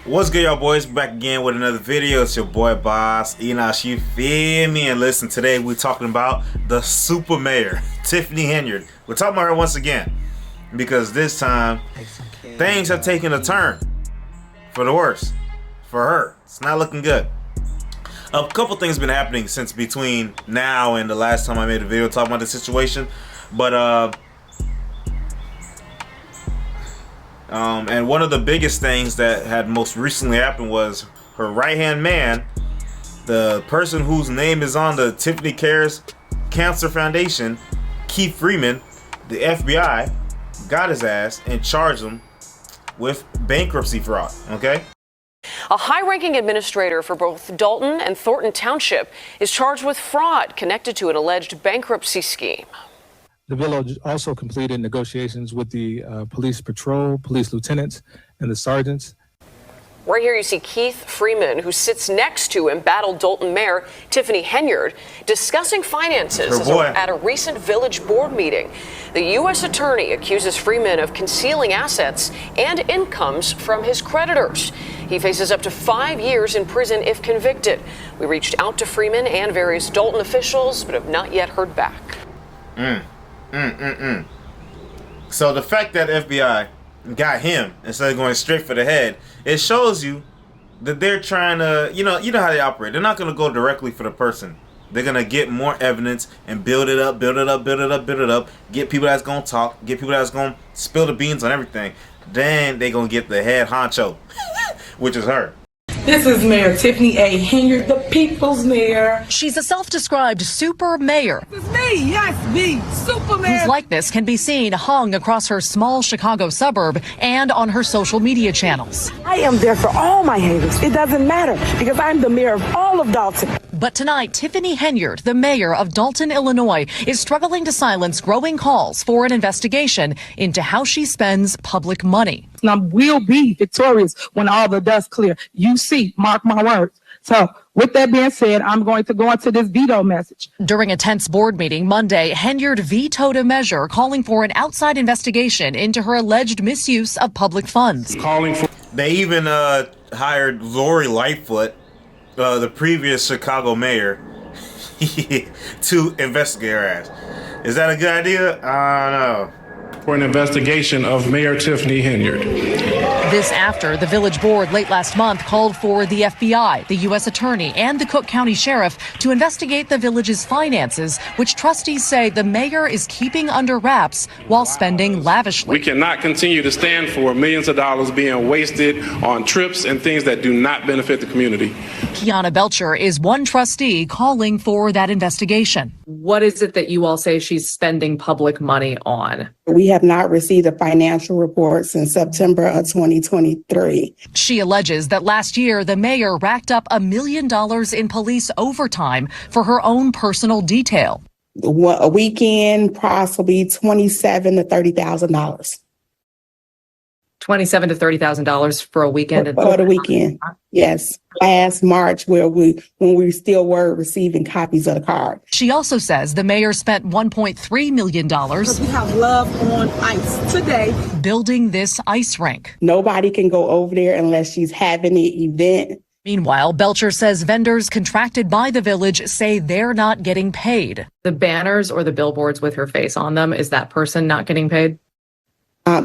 What's good, y'all boys? Back again with another video. It's your boy Boss Enosch. You feel me? And listen, today we're talking about the super mayor, Tiffany Henyard. We're talking about her once again because this time things have taken a turn for the worse for her. It's not looking good. A couple things been happening since between now and the last time I made a video talking about the situation, but and one of the biggest things that had most recently happened was her right-hand man, the person whose name is on the Tiffany Cares Cancer Foundation, Keith Freeman. The FBI got his ass and charged him with bankruptcy fraud, okay? A high-ranking administrator for both Dalton and Thornton Township is charged with fraud connected to an alleged bankruptcy scheme. The village also completed negotiations with the police patrol, police lieutenants, and the sergeants. Right here you see Keith Freeman, who sits next to embattled Dalton Mayor Tiffany Henyard, discussing finances at a recent village board meeting. The U.S. attorney accuses Freeman of concealing assets and incomes from his creditors. He faces up to 5 years in prison if convicted. We reached out to Freeman and various Dalton officials, but have not yet heard back. So the fact that FBI got him instead of going straight for the head, it shows you that they're trying to, you know how they operate. They're not going to go directly for the person. They're going to get more evidence and build it up, get people that's going to talk, get people that's going to spill the beans on everything. Then they're going to get the head honcho, which is her. This is Mayor Tiffany A. Henyard, the people's mayor. She's a self-described super mayor. This is me, yes, me, super mayor. Whose likeness can be seen hung across her small Chicago suburb and on her social media channels. I am there for all my haters. It doesn't matter because I'm the mayor of all of Dalton. But tonight, Tiffany Henyard, the mayor of Dalton, Illinois, is struggling to silence growing calls for an investigation into how she spends public money. And I will be victorious when all the dust clear. You see, mark my words. So with that being said, I'm going to go into this veto message. During a tense board meeting Monday, Henyard vetoed a measure calling for an outside investigation into her alleged misuse of public funds. They even hired Lori Lightfoot, the previous Chicago mayor, to investigate her ass. Is that a good idea? I don't know. For an investigation of Mayor Tiffany Henyard. This after the village board late last month called for the FBI, the U.S. attorney, and the Cook County sheriff to investigate the village's finances, which trustees say the mayor is keeping under wraps while spending lavishly. We cannot continue to stand for millions of dollars being wasted on trips and things that do not benefit the community. Kiana Belcher is one trustee calling for that investigation. What is it that you all say she's spending public money on? We have not received a financial report since September of 2023. She alleges that last year, the mayor racked up $1 million in police overtime for her own personal detail. A weekend, possibly $27,000 to $30,000. $27,000 to $30,000 for a weekend. For the weekend, yes. Last March, when we still were receiving copies of the card. She also says the mayor spent $1.3 million. We have love on ice today. Building this ice rink. Nobody can go over there unless she's having an event. Meanwhile, Belcher says vendors contracted by the village say they're not getting paid. The banners or the billboards with her face on them, is that person not getting paid?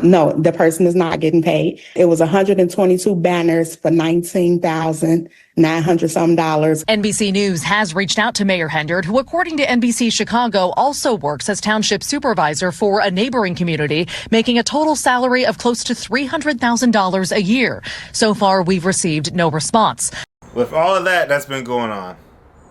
No, the person is not getting paid. It was 122 banners for $19,900 some dollars. NBC News has reached out to Mayor Henyard, who, according to NBC Chicago, also works as township supervisor for a neighboring community, making a total salary of close to $300,000 a year. So far, we've received no response. With all of that's been going on,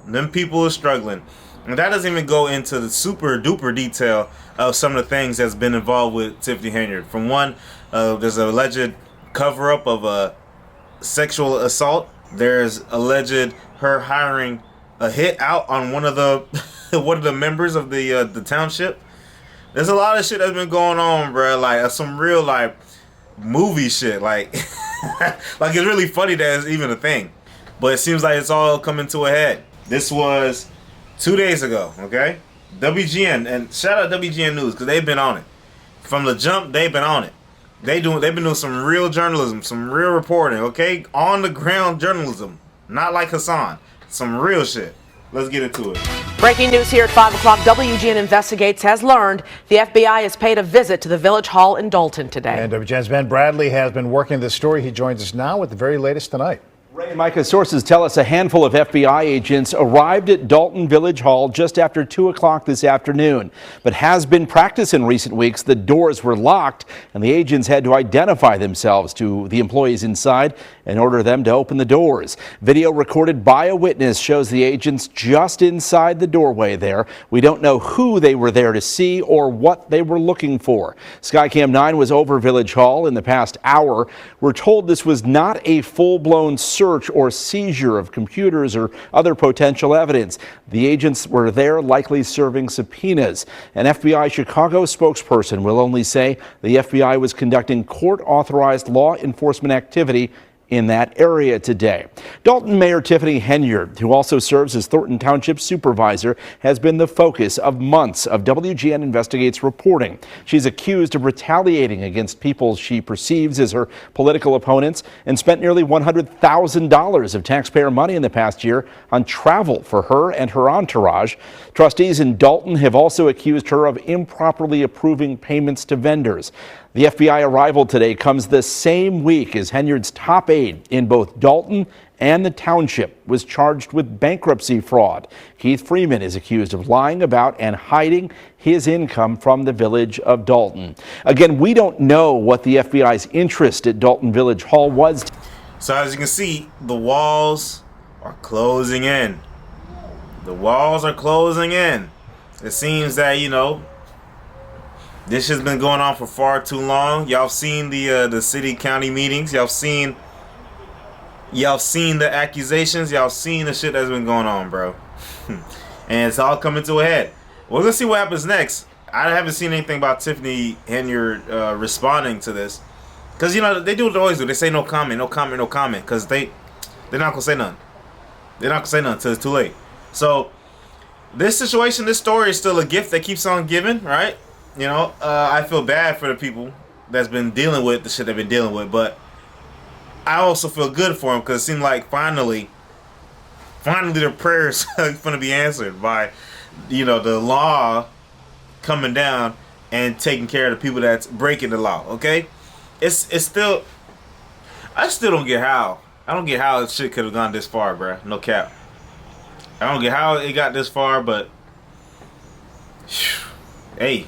them people are struggling. And that doesn't even go into the super duper detail of some of the things that's been involved with Tiffany Henyard. From one, there's an alleged cover-up of a sexual assault. There's alleged her hiring a hit out on one of the one of the members of the township. There's a lot of shit that's been going on, bro. Like some real like movie shit. Like like it's really funny that it's even a thing, but it seems like it's all coming to a head. This was 2 days ago, okay? WGN, and shout out WGN News because they've been on it. From the jump, they've been on it. They've been doing some real journalism, some real reporting, okay? On the ground journalism. Not like Hassan. Some real shit. Let's get into it. Breaking news here at 5 o'clock. WGN Investigates has learned the FBI has paid a visit to the Village Hall in Dalton today. And WGN's Ben Bradley has been working this story. He joins us now with the very latest tonight. Ray and Micah, sources tell us a handful of FBI agents arrived at Dalton Village Hall just after 2 o'clock this afternoon. But has been practice in recent weeks. The doors were locked and the agents had to identify themselves to the employees inside and order them to open the doors. Video recorded by a witness shows the agents just inside the doorway there. We don't know who they were there to see or what they were looking for. Skycam 9 was over Village Hall in the past hour. We're told this was not a full-blown search or seizure of computers or other potential evidence. The agents were there likely serving subpoenas. An FBI Chicago spokesperson will only say the FBI was conducting court-authorized law enforcement activity in that area today. Dalton Mayor Tiffany Henyard, who also serves as Thornton Township Supervisor, has been the focus of months of WGN Investigates reporting. She's accused of retaliating against people she perceives as her political opponents and spent nearly $100,000 of taxpayer money in the past year on travel for her and her entourage. Trustees in Dalton have also accused her of improperly approving payments to vendors. The FBI arrival today comes the same week as Henyard's top aide in both Dalton and the township was charged with bankruptcy fraud. Keith Freeman is accused of lying about and hiding his income from the village of Dalton. Again, we don't know what the FBI's interest at Dalton Village Hall was. So as you can see, the walls are closing in. The walls are closing in. It seems that, you know, this has been going on for far too long. Y'all seen the city county meetings. Y'all seen the accusations. Y'all seen the shit that's been going on, bro. And it's all coming to a head. Well, let's see what happens next. I haven't seen anything about Tiffany Henyard responding to this, because you know they do what they always do. They say no comment, no comment, no comment, because they're not gonna say nothing. They're not gonna say nothing until it's too late. So this situation, this story is still a gift that keeps on giving, right? You know, I feel bad for the people that's been dealing with the shit they've been dealing with, but I also feel good for them because it seemed like finally their prayers are going to be answered by, you know, the law coming down and taking care of the people that's breaking the law. Okay, it's still, I still don't get how. I don't get how this shit could have gone this far, bruh. No cap. I don't get how it got this far, but hey.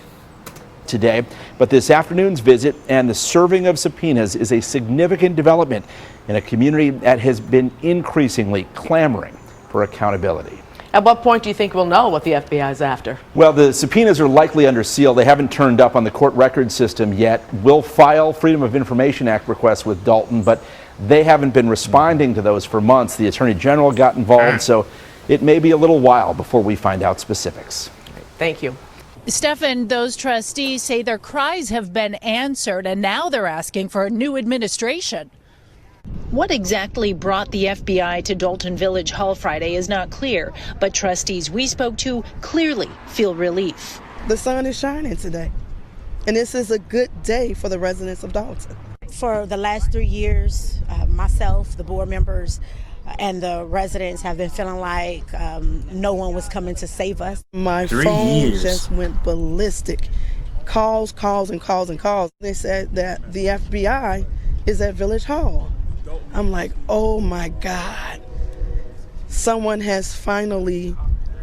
Today, but this afternoon's visit and the serving of subpoenas is a significant development in a community that has been increasingly clamoring for accountability. At what point do you think we'll know what the FBI is after? Well, the subpoenas are likely under seal. They haven't turned up on the court record system yet. We'll file Freedom of Information Act requests with Dalton, but they haven't been responding to those for months. The Attorney General got involved, so it may be a little while before we find out specifics. Thank you. Stefan, those trustees say their cries have been answered and now they're asking for a new administration. What exactly brought the FBI to Dalton Village Hall Friday is not clear, but trustees we spoke to clearly feel relief. The sun is shining today, and this is a good day for the residents of Dalton. For the last 3 years, myself, the board members, and the residents have been feeling like no one was coming to save us. My phone just went ballistic. Calls, and calls. They said that the FBI is at Village Hall. I'm like, oh my God. Someone has finally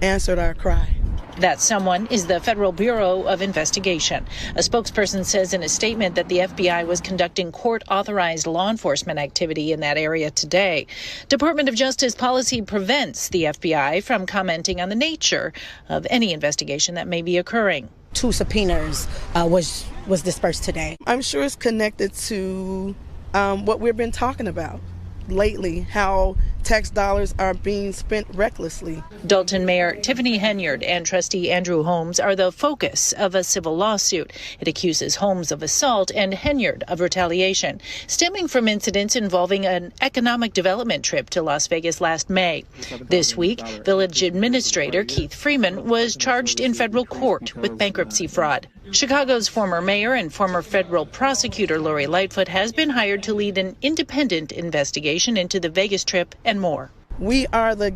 answered our cry. That someone is the Federal Bureau of Investigation. A spokesperson says in a statement that the FBI was conducting court-authorized law enforcement activity in that area today. Department of Justice policy prevents the FBI from commenting on the nature of any investigation that may be occurring. 2 subpoenas was dispersed today. I'm sure it's connected to what we've been talking about lately, how tax dollars are being spent recklessly. Dalton Mayor Tiffany Henyard and trustee Andrew Holmes are the focus of a civil lawsuit. It accuses Holmes of assault and Henyard of retaliation, stemming from incidents involving an economic development trip to Las Vegas last May. This week, village administrator Keith Freeman was charged in federal court with bankruptcy fraud. Chicago's former mayor and former federal prosecutor Lori Lightfoot has been hired to lead an independent investigation into the Vegas trip and more. We are the...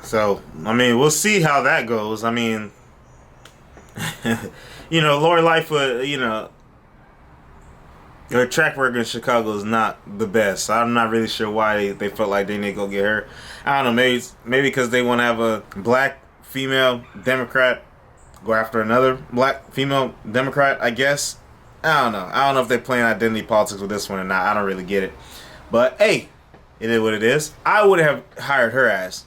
So, I mean, we'll see how that goes. I mean, you know, Lori Lightfoot, you know, her track record in Chicago is not the best. I'm not really sure why they felt like they need to go get her. I don't know, maybe because they want to have a black female Democrat go after another black female Democrat, I guess. I don't know. I don't know if they're playing identity politics with this one or not. I don't really get it. But, hey, it is what it is. I would have hired her ass.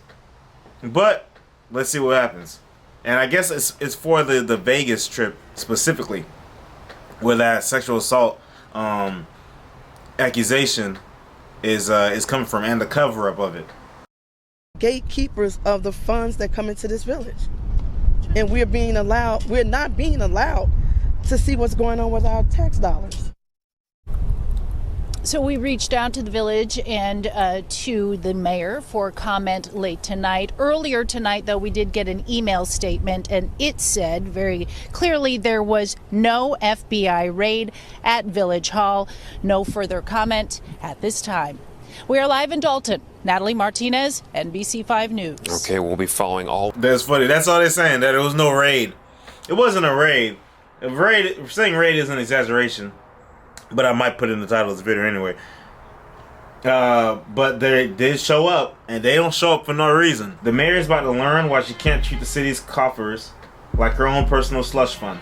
But let's see what happens. And I guess it's for the Vegas trip specifically, where that sexual assault accusation is coming from, and the cover up of it. Gatekeepers of the funds that come into this village, and we're not being allowed to see what's going on with our tax dollars. So we reached out to the village and to the mayor for comment late tonight. Earlier tonight, though, we did get an email statement, and it said very clearly there was no FBI raid at Village Hall. No further comment at this time. We are live in Dalton. Natalie Martinez, NBC5 News. Okay, we'll be following all. That's funny. That's all they're saying, that it was no raid. It wasn't a raid. Saying raid is an exaggeration, but I might put it in the title of this video anyway. But they did show up, and they don't show up for no reason. The mayor is about to learn why she can't treat the city's coffers like her own personal slush fund.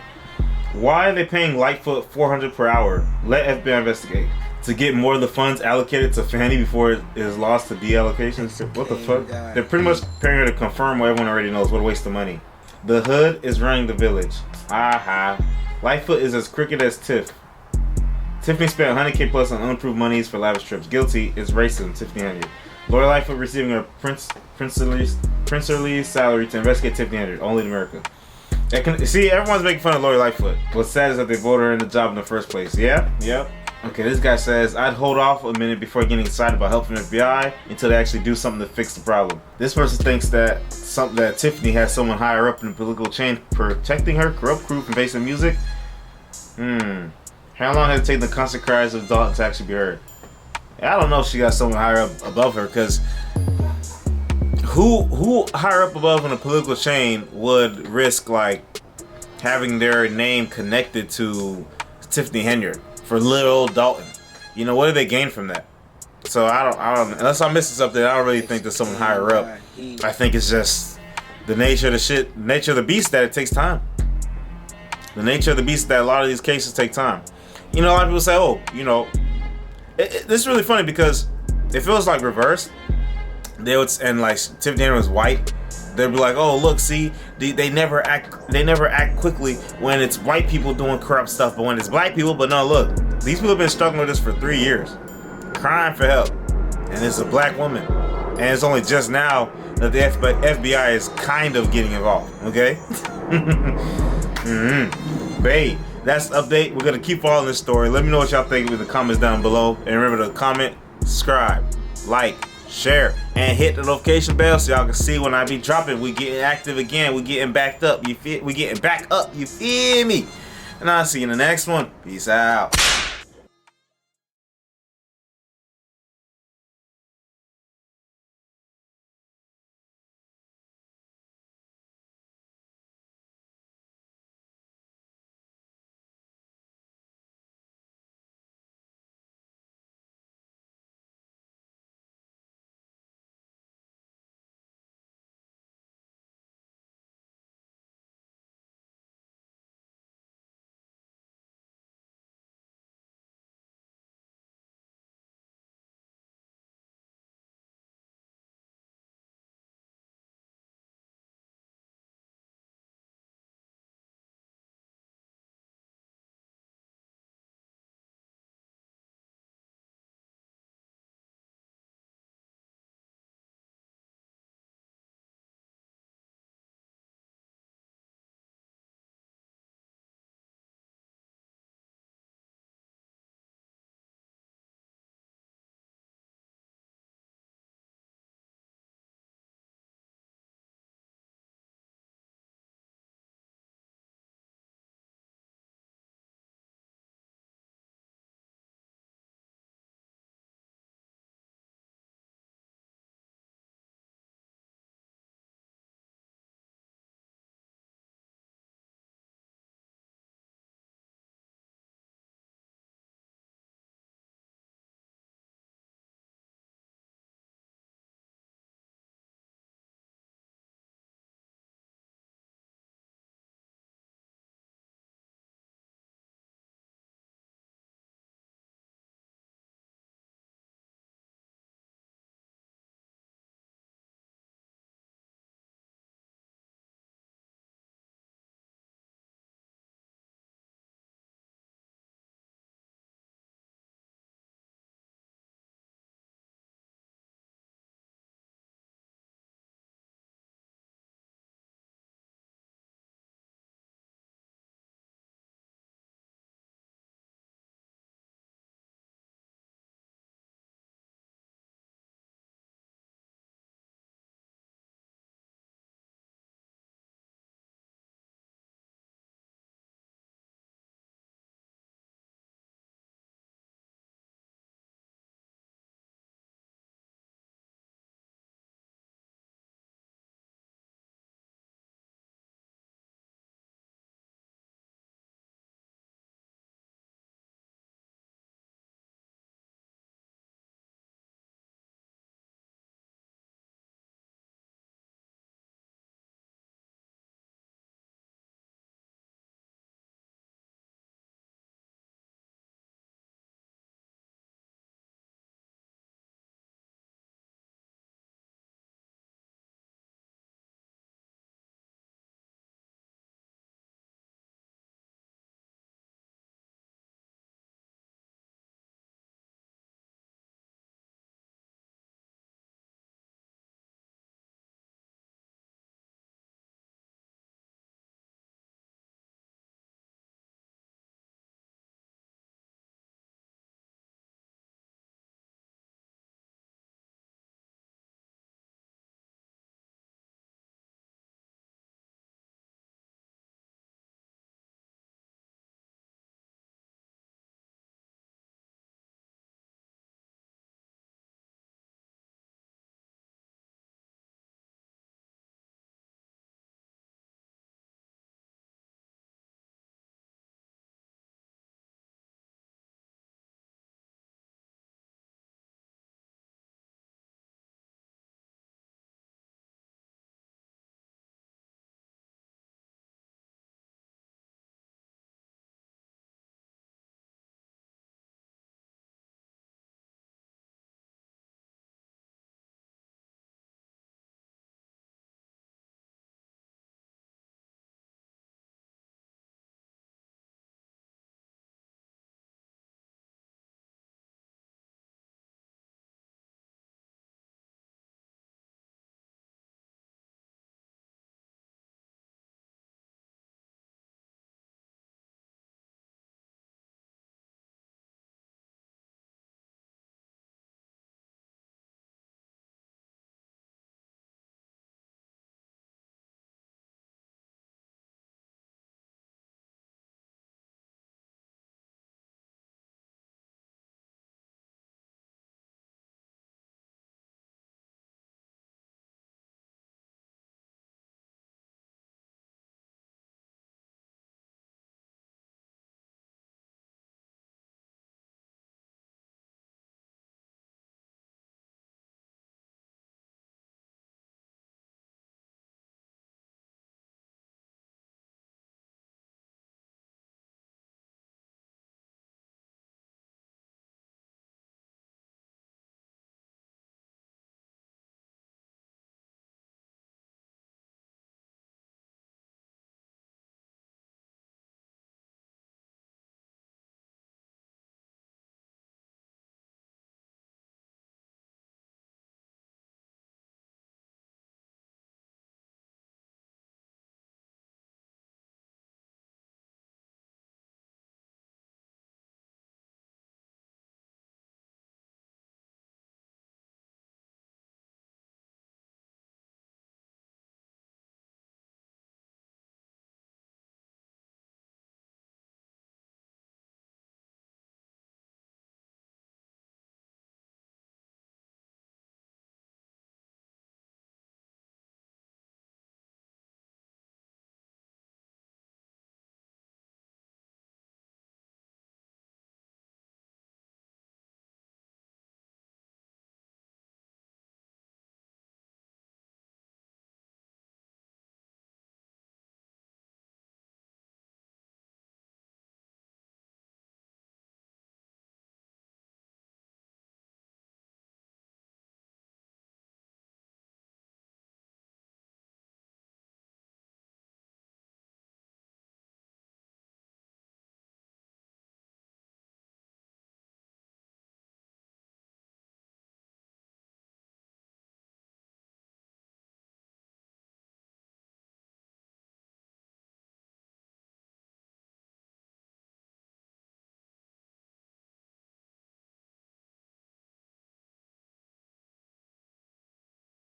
Why are they paying Lightfoot $400 per hour? Let FBI investigate. To get more of the funds allocated to Fani before it is lost to deallocations? What the fuck? They're pretty much paying her to confirm what everyone already knows. What a waste of money. The hood is running the village. Aha. Lightfoot is as crooked as Tiff. Tiffany spent $100K plus on unapproved monies for lavish trips. Guilty is racism. Tiffany Henyard. Lori Lightfoot receiving a princely salary to investigate Tiffany Henyard. Only in America. See, everyone's making fun of Lori Lightfoot. What's sad is that they voted her in the job in the first place. Yeah? Yep. Okay, this guy says, I'd hold off a minute before getting excited about helping the FBI until they actually do something to fix the problem. This person thinks that Tiffany has someone higher up in the political chain protecting her corrupt crew from facing music. How long has it taken the constant cries of Dalton to actually be heard? I don't know if she got someone higher up above her, because who higher up above in the political chain would risk like having their name connected to Tiffany Henyard for little old Dalton? You know, what do they gain from that? So I don't unless I'm missing something, I don't really think there's someone higher up. I think it's just the nature of the beast that it takes time. The nature of the beast that a lot of these cases take time. You know, a lot of people say, oh, you know, this is really funny because it feels like reversed. And like Tiffany Henyard was white. They'd be like, oh, look, see, they never act quickly when it's white people doing corrupt stuff, but when it's black people, but no, look, these people have been struggling with this for 3 years, crying for help, and it's a black woman, and it's only just now that the FBI is kind of getting involved, okay? But hey, that's the update. We're gonna keep following this story. Let me know what y'all think in the comments down below, and remember to comment, subscribe, like, share, and hit the notification bell so y'all can see when I be dropping. We getting active again. We getting backed up. We getting back up. You feel me? And I'll see you in the next one. Peace out.